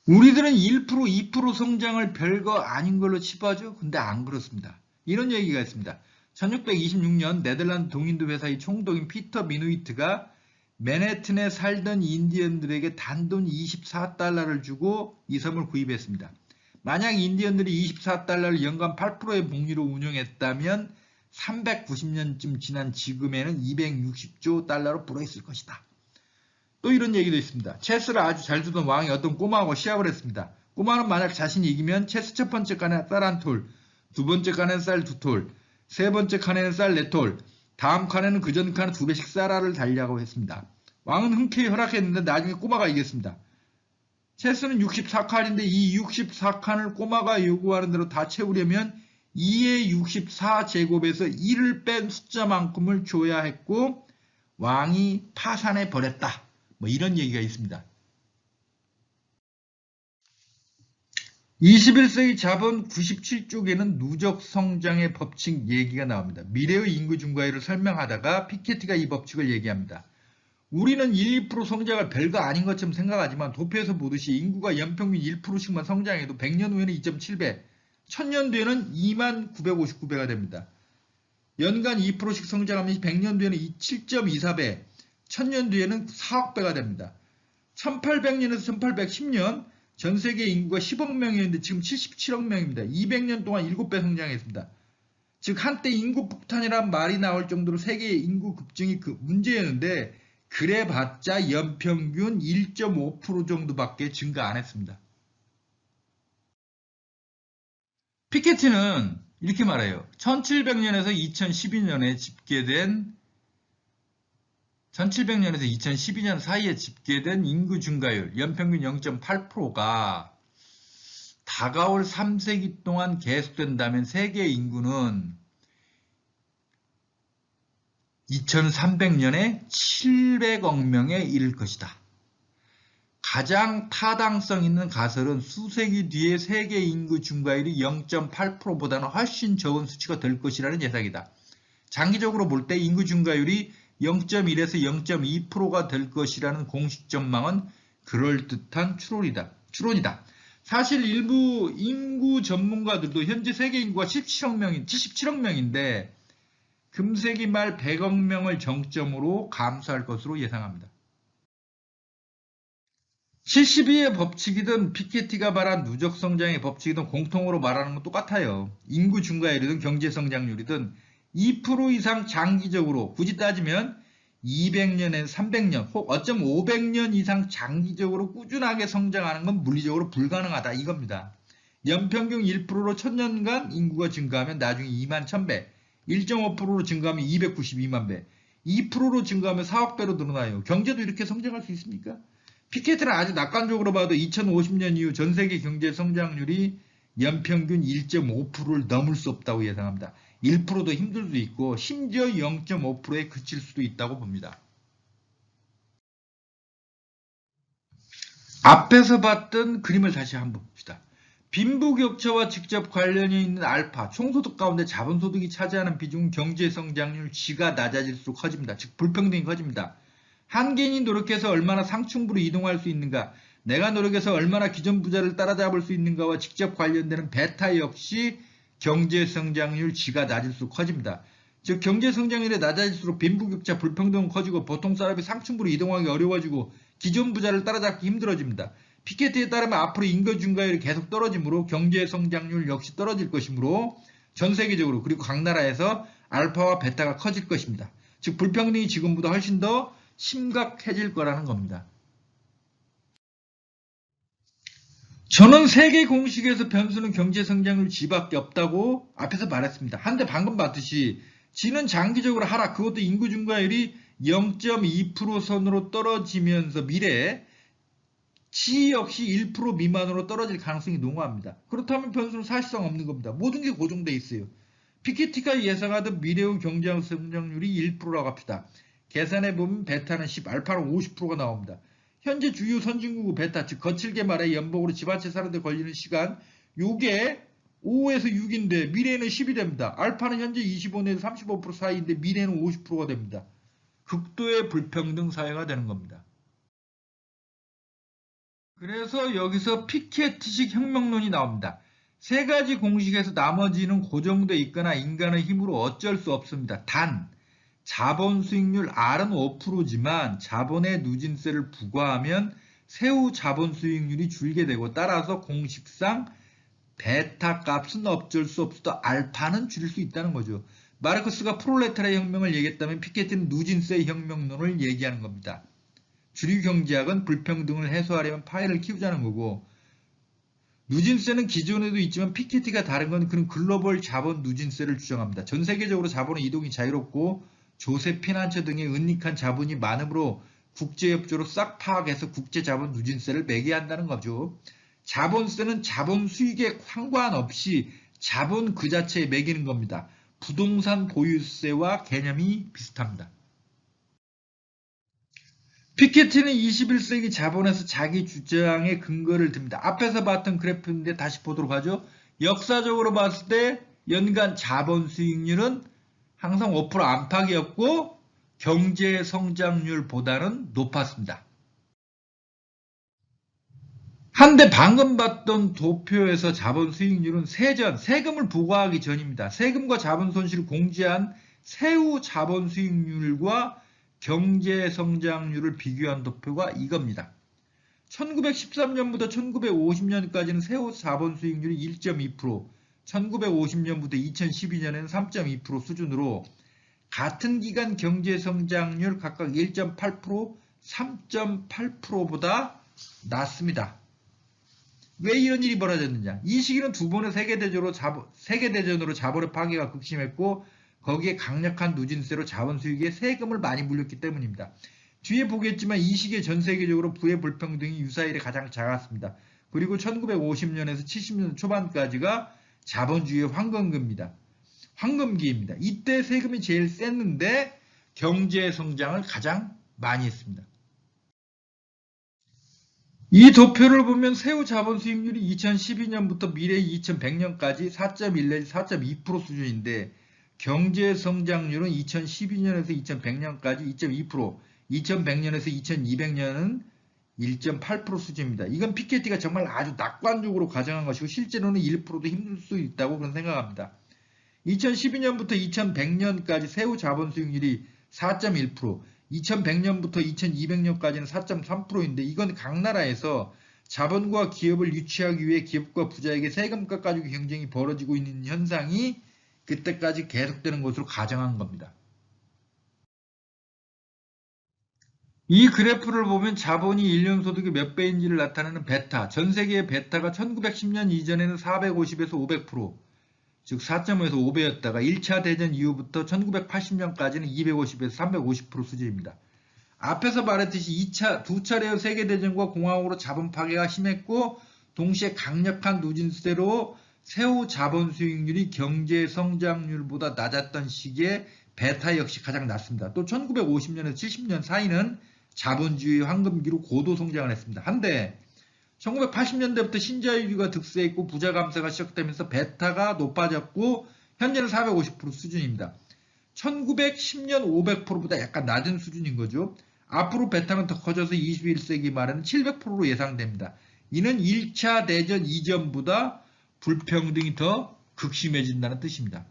우리들은 1%, 2% 성장을 별거 아닌 걸로 치부하죠. 근데 안 그렇습니다. 이런 얘기가 있습니다. 1626년 네덜란드 동인도 회사의 총독인 피터 미누이트가 맨해튼에 살던 인디언들에게 단돈 24달러를 주고 이 섬을 구입했습니다. 만약 인디언들이 24달러를 연간 8%의 복리로 운영했다면 390년쯤 지난 지금에는 260조 달러로 불어있을 것이다. 또 이런 얘기도 있습니다. 체스를 아주 잘 두던 왕이 어떤 꼬마하고 시합을 했습니다. 꼬마는 만약 자신이 이기면 체스 첫 번째 칸에 쌀 한 톨, 두 번째 칸에는 쌀 두 톨, 세 번째 칸에는 쌀 네 톨, 다음 칸에는 그 전 칸에 두 배씩 쌀알을 달라고 했습니다. 왕은 흔쾌히 허락했는데 나중에 꼬마가 이겼습니다. 체스는 64칸인데 이 64칸을 꼬마가 요구하는 대로 다 채우려면 2의 64제곱에서 1을 뺀 숫자만큼을 줘야 했고 왕이 파산해 버렸다. 뭐 이런 얘기가 있습니다. 21세기 자본 97쪽에는 누적 성장의 법칙 얘기가 나옵니다. 미래의 인구 증가율을 설명하다가 피케티가 이 법칙을 얘기합니다. 우리는 1, 2% 성장을 별거 아닌 것처럼 생각하지만 도표에서 보듯이 인구가 연평균 1%씩만 성장해도 100년 후에는 2.7배, 1000년 뒤에는 2959배가 됩니다. 연간 2%씩 성장하면 100년 뒤에는 7.24배, 1000년 뒤에는 4억 배가 됩니다. 1800년에서 1810년 전 세계 인구가 10억 명이었는데 지금 77억 명입니다. 200년 동안 7배 성장했습니다. 즉 한때 인구 폭탄이란 말이 나올 정도로 세계의 인구 급증이 문제였는데 그래봤자 연평균 1.5% 정도밖에 증가 안 했습니다. 피케티는 이렇게 말해요. 1700년에서 2012년 사이에 집계된 인구 증가율 연평균 0.8%가 다가올 3세기 동안 계속된다면 세계 인구는 2300년에 700억 명에 이를 것이다. 가장 타당성 있는 가설은 수세기 뒤에 세계 인구 증가율이 0.8%보다는 훨씬 적은 수치가 될 것이라는 예상이다. 장기적으로 볼 때 인구 증가율이 0.1에서 0.2%가 될 것이라는 공식 전망은 그럴듯한 추론이다. 사실 일부 인구 전문가들도 현재 세계 인구가 77억 명인데 금세기 말 100억 명을 정점으로 감소할 것으로 예상합니다. 72의 법칙이든 피케티가 말한 누적 성장의 법칙이든 공통으로 말하는 건 똑같아요. 인구 증가율이든 경제 성장률이든 2% 이상 장기적으로 굳이 따지면 200년에서 300년 혹 어쩜 500년 이상 장기적으로 꾸준하게 성장하는 건 물리적으로 불가능하다 이겁니다. 연평균 1%로 1000년간 인구가 증가하면 나중에 2만 1000배, 1.5%로 증가하면 292만 배, 2%로 증가하면 4억 배로 늘어나요. 경제도 이렇게 성장할 수 있습니까? 피케티는 아주 낙관적으로 봐도 2050년 이후 전 세계 경제 성장률이 연평균 1.5%를 넘을 수 없다고 예상합니다. 1%도 힘들 수 있고 심지어 0.5%에 그칠 수도 있다고 봅니다. 앞에서 봤던 그림을 다시 한번 봅시다. 빈부격차와 직접 관련이 있는 알파, 총소득 가운데 자본소득이 차지하는 비중은 경제성장률 G가 낮아질수록 커집니다. 즉 불평등이 커집니다. 한 개인이 노력해서 얼마나 상층부로 이동할 수 있는가, 내가 노력해서 얼마나 기존 부자를 따라잡을 수 있는가와 직접 관련되는 베타 역시 경제성장률 G가 낮을수록 커집니다. 즉 경제성장률이 낮아질수록 빈부격차, 불평등은 커지고 보통 사람이 상층부로 이동하기 어려워지고 기존 부자를 따라잡기 힘들어집니다. 피케티에 따르면 앞으로 인구 증가율이 계속 떨어지므로 경제 성장률 역시 떨어질 것이므로 전 세계적으로 그리고 각 나라에서 알파와 베타가 커질 것입니다. 즉 불평등이 지금보다 훨씬 더 심각해질 거라는 겁니다. 저는 세계 공식에서 변수는 경제 성장률 G밖에 없다고 앞에서 말했습니다. 한데 방금 봤듯이 G는 장기적으로 하락, 그것도 인구 증가율이 0.2% 선으로 떨어지면서 미래에 G 역시 1% 미만으로 떨어질 가능성이 농후합니다. 그렇다면 변수는 사실상 없는 겁니다. 모든 게 고정되어 있어요. 피케티가 예상하던 미래의 경제 성장률이 1%라고 합시다. 계산해보면 베타는 10, 알파는 50%가 나옵니다. 현재 주요 선진국 베타, 즉 거칠게 말해 연봉으로 집 한 채 사는데 걸리는 시간, 요게 5에서 6인데 미래에는 10이 됩니다. 알파는 현재 25에서 35% 사이인데 미래에는 50%가 됩니다. 극도의 불평등 사회가 되는 겁니다. 그래서 여기서 피케티식 혁명론이 나옵니다. 세 가지 공식에서 나머지는 고정되어 있거나 인간의 힘으로 어쩔 수 없습니다. 단 자본 수익률 R은 5%지만 자본의 누진세를 부과하면 세후 자본 수익률이 줄게 되고 따라서 공식상 베타 값은 어쩔 수 없어도 알파는 줄일 수 있다는 거죠. 마르크스가 프롤레타리아 혁명을 얘기했다면 피케티는 누진세 혁명론을 얘기하는 겁니다. 주류 경제학은 불평등을 해소하려면 파이를 키우자는 거고, 누진세는 기존에도 있지만 피케티가 다른 건 그런 글로벌 자본 누진세를 주장합니다. 전 세계적으로 자본의 이동이 자유롭고 조세 피난처 등의 은닉한 자본이 많으므로 국제협조로 싹 파악해서 국제자본 누진세를 매게 한다는 거죠. 자본세는 자본 수익에 상관없이 자본 그 자체에 매기는 겁니다. 부동산 보유세와 개념이 비슷합니다. 피케티는 21세기 자본에서 자기 주장의 근거를 듭니다. 앞에서 봤던 그래프인데 다시 보도록 하죠. 역사적으로 봤을 때 연간 자본 수익률은 항상 5% 안팎이었고 경제 성장률보다는 높았습니다. 한데 방금 봤던 도표에서 자본 수익률은 세금을 부과하기 전입니다. 세금과 자본 손실을 공제한 세후 자본 수익률과 경제 성장률을 비교한 도표가 이겁니다. 1913년부터 1950년까지는 세후 자본 수익률이 1.2%, 1950년부터 2012년에는 3.2% 수준으로 같은 기간 경제 성장률 각각 1.8%, 3.8%보다 낮습니다. 왜 이런 일이 벌어졌느냐? 이 시기는 두 번의 세계대전으로 자본의 파괴가 극심했고 거기에 강력한 누진세로 자본 수익에 세금을 많이 물렸기 때문입니다. 뒤에 보겠지만 이 시기에 전 세계적으로 부의 불평등이 유사일에 가장 작았습니다. 그리고 1950년에서 70년 초반까지가 자본주의의 황금기입니다. 이때 세금이 제일 셌는데 경제 성장을 가장 많이 했습니다. 이 도표를 보면 세후 자본 수익률이 2012년부터 미래 2100년까지 4.1 내지 4.2% 수준인데 경제 성장률은 2012년에서 2100년까지 2.2%, 2100년에서 2200년은 1.8% 수준입니다. 이건 피케티가 정말 아주 낙관적으로 가정한 것이고 실제로는 1%도 힘들 수 있다고 그런 생각합니다. 2012년부터 2100년까지 세후 자본 수익률이 4.1%, 2100년부터 2200년까지는 4.3%인데 이건 각 나라에서 자본과 기업을 유치하기 위해 기업과 부자에게 세금 깎아주기 경쟁이 벌어지고 있는 현상이 그때까지 계속되는 것으로 가정한 겁니다. 이 그래프를 보면 자본이 1년 소득의 몇 배인지를 나타내는 베타, 전 세계의 베타가 1910년 이전에는 450에서 500%, 즉 4.5에서 5배였다가 1차 대전 이후부터 1980년까지는 250에서 350% 수준입니다. 앞에서 말했듯이 두 차례의 세계대전과 공화국으로 자본 파괴가 심했고 동시에 강력한 누진세로 세후 자본 수익률이 경제 성장률보다 낮았던 시기에 베타 역시 가장 낮습니다. 또 1950년에서 70년 사이는 자본주의 황금기로 고도 성장을 했습니다. 한데 1980년대부터 신자유주의가 득세했고 부자 감세가 시작되면서 베타가 높아졌고 현재는 450% 수준입니다. 1910년 500%보다 약간 낮은 수준인 거죠. 앞으로 베타는 더 커져서 21세기 말에는 700%로 예상됩니다. 이는 1차 대전 이전보다 불평등이 더 극심해진다는 뜻입니다.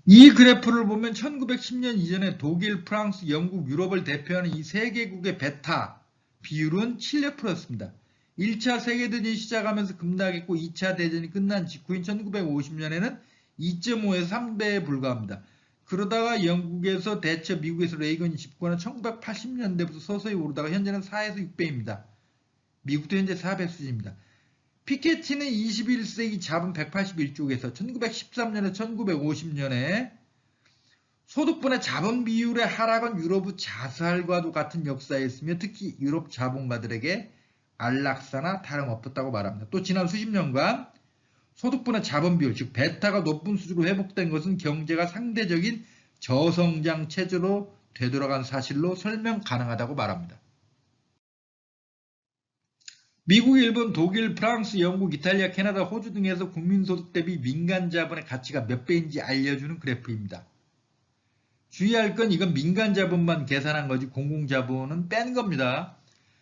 이 그래프를 보면 1910년 이전에 독일, 프랑스, 영국, 유럽을 대표하는 이 세 개국의 베타 비율은 700%였습니다. 1차 세계대전이 시작하면서 급락했고 2차 대전이 끝난 직후인 1950년에는 2.5에서 3배에 불과합니다. 그러다가 영국에서 대처 미국에서 레이건이 집권한 1980년대부터 서서히 오르다가 현재는 4에서 6배입니다. 미국도 현재 4배 수준입니다. 피케티는 21세기 자본 181쪽에서 1913년에서 1950년에 소득분의 자본 비율의 하락은 유럽의 자살과도 같은 역사였으며 특히 유럽 자본가들에게 안락사나 다름없었다고 말합니다. 또 지난 수십 년간 소득분의 자본 비율, 즉 베타가 높은 수준으로 회복된 것은 경제가 상대적인 저성장 체제로 되돌아간 사실로 설명 가능하다고 말합니다. 미국, 일본, 독일, 프랑스, 영국, 이탈리아, 캐나다, 호주 등에서 국민소득 대비 민간 자본의 가치가 몇 배인지 알려주는 그래프입니다. 주의할 건 이건 민간 자본만 계산한 거지 공공자본은 뺀 겁니다.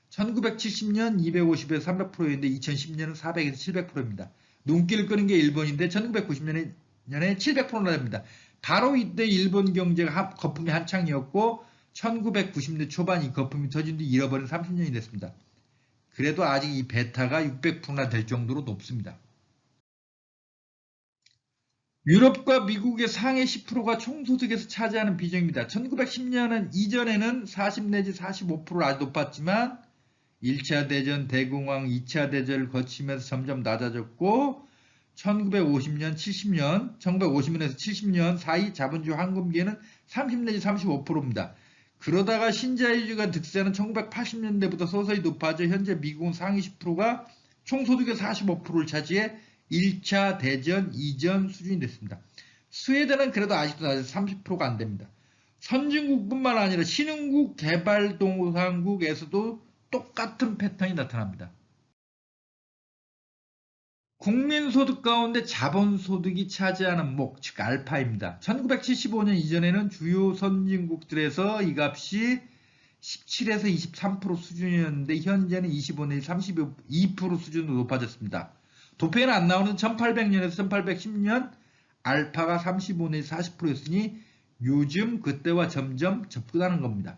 1970년 250에서 300%였는데 2010년은 400에서 700%입니다. 눈길을 끄는 게 일본인데 1990년에 700%나 됩니다. 바로 이때 일본 경제가 거품이 한창이었고 1990년대 초반 이 거품이 터진 뒤 잃어버린 30년이 됐습니다. 그래도 아직 이 베타가 600%나 될 정도로 높습니다. 유럽과 미국의 상위 10%가 총소득에서 차지하는 비중입니다. 1910년은 이전에는 40 내지 45%로 아주 높았지만 1차 대전, 대공황, 2차 대전을 거치면서 점점 낮아졌고 1950년, 70년, 1950년에서 70년 사이 자본주의 황금기에는 30 내지 35%입니다. 그러다가 신자유주의가 득세하는 1980년대부터 서서히 높아져 현재 미국은 상위 10%가 총소득의 45%를 차지해 1차 대전 이전 수준이 됐습니다. 스웨덴은 그래도 아직도 낮아서 30%가 안 됩니다. 선진국뿐만 아니라 신흥국, 개발도상국에서도 똑같은 패턴이 나타납니다. 국민소득 가운데 자본소득이 차지하는 목, 즉 알파입니다. 1975년 이전에는 주요 선진국들에서 이 값이 17에서 23% 수준이었는데 현재는 25 내지 32% 수준으로 높아졌습니다. 도표에는 안 나오는 1800년에서 1810년 알파가 35 내지 40%였으니 요즘 그때와 점점 접근하는 겁니다.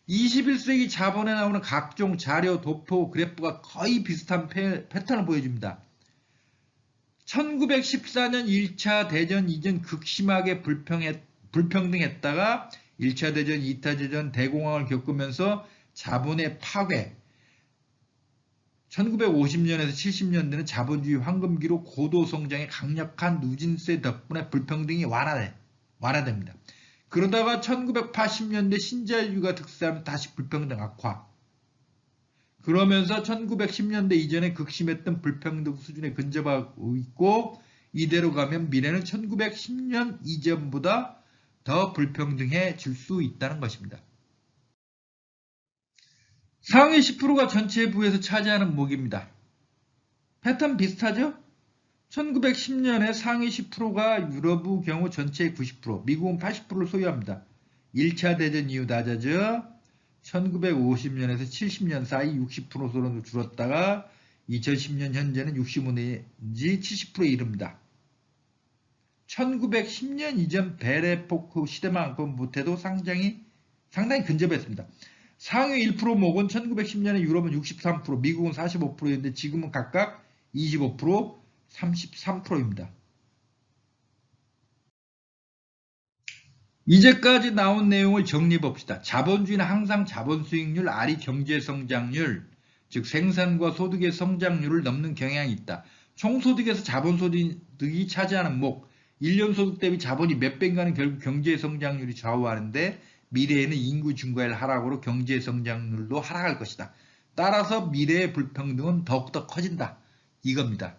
21세기 자본에 나오는 각종 자료, 도표, 그래프가 거의 비슷한 패턴을 보여줍니다. 1914년 1차 대전 이전 극심하게 불평등했다가 1차 대전, 2차 대전, 대공황을 겪으면서 자본의 파괴, 1950년에서 70년대는 자본주의 황금기로 고도 성장의 강력한 누진세 덕분에 불평등이 완화됩니다. 그러다가 1980년대 신자유주의가 득세하면 다시 불평등 악화. 그러면서 1910년대 이전에 극심했던 불평등 수준에 근접하고 있고 이대로 가면 미래는 1910년 이전보다 더 불평등해질 수 있다는 것입니다. 상위 10%가 전체 부에서 차지하는 목입니다. 패턴 비슷하죠? 1910년에 상위 10%가 유럽의 경우 전체의 90%, 미국은 80%를 소유합니다. 1차 대전 이후 낮아져 1950년에서 70년 사이 60%로 줄었다가 2010년 현재는 65 내지 70%에 이릅니다. 1910년 이전 베레포크 시대만큼 못해도 상당히 근접했습니다. 상위 1% 목은 1910년에 유럽은 63%, 미국은 45%였는데 지금은 각각 25%, 33%입니다. 이제까지 나온 내용을 정리해 봅시다. 자본주의는 항상 자본수익률, 아리 경제성장률, 즉 생산과 소득의 성장률을 넘는 경향이 있다. 총소득에서 자본소득이 차지하는 목, 1년 소득 대비 자본이 몇 배인가는 결국 경제 성장률이 좌우하는데 미래에는 인구 증가의 하락으로 경제 성장률도 하락할 것이다. 따라서 미래의 불평등은 더욱더 커진다. 이겁니다.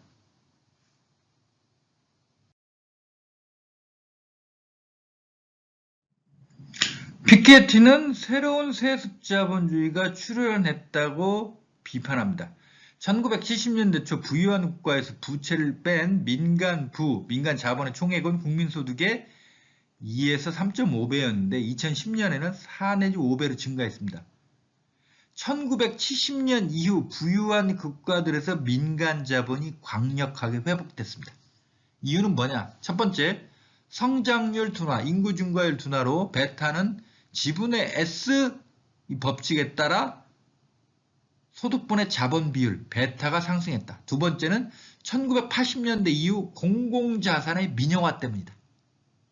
피케티는 새로운 세습자본주의가 출현했다고 비판합니다. 1970년대 초 부유한 국가에서 부채를 뺀 민간 자본의 총액은 국민소득의 2에서 3.5배였는데 2010년에는 4 내지 5배로 증가했습니다. 1970년 이후 부유한 국가들에서 민간 자본이 강력하게 회복됐습니다. 이유는 뭐냐? 첫 번째, 성장률 둔화, 인구 증가율 둔화로 베타는 지분의 S 법칙에 따라 소득분의 자본 비율, 베타가 상승했다. 두 번째는 1980년대 이후 공공자산의 민영화 때문이다.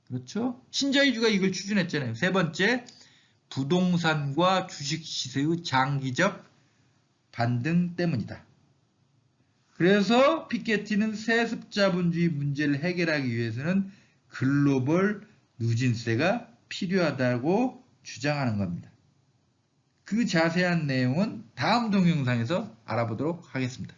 그렇죠? 신자유주의가 이걸 추진했잖아요. 세 번째, 부동산과 주식시세의 장기적 반등 때문이다. 그래서 피케티는 세습자본주의 문제를 해결하기 위해서는 글로벌 누진세가 필요하다고 주장하는 겁니다. 그 자세한 내용은 다음 동영상에서 알아보도록 하겠습니다.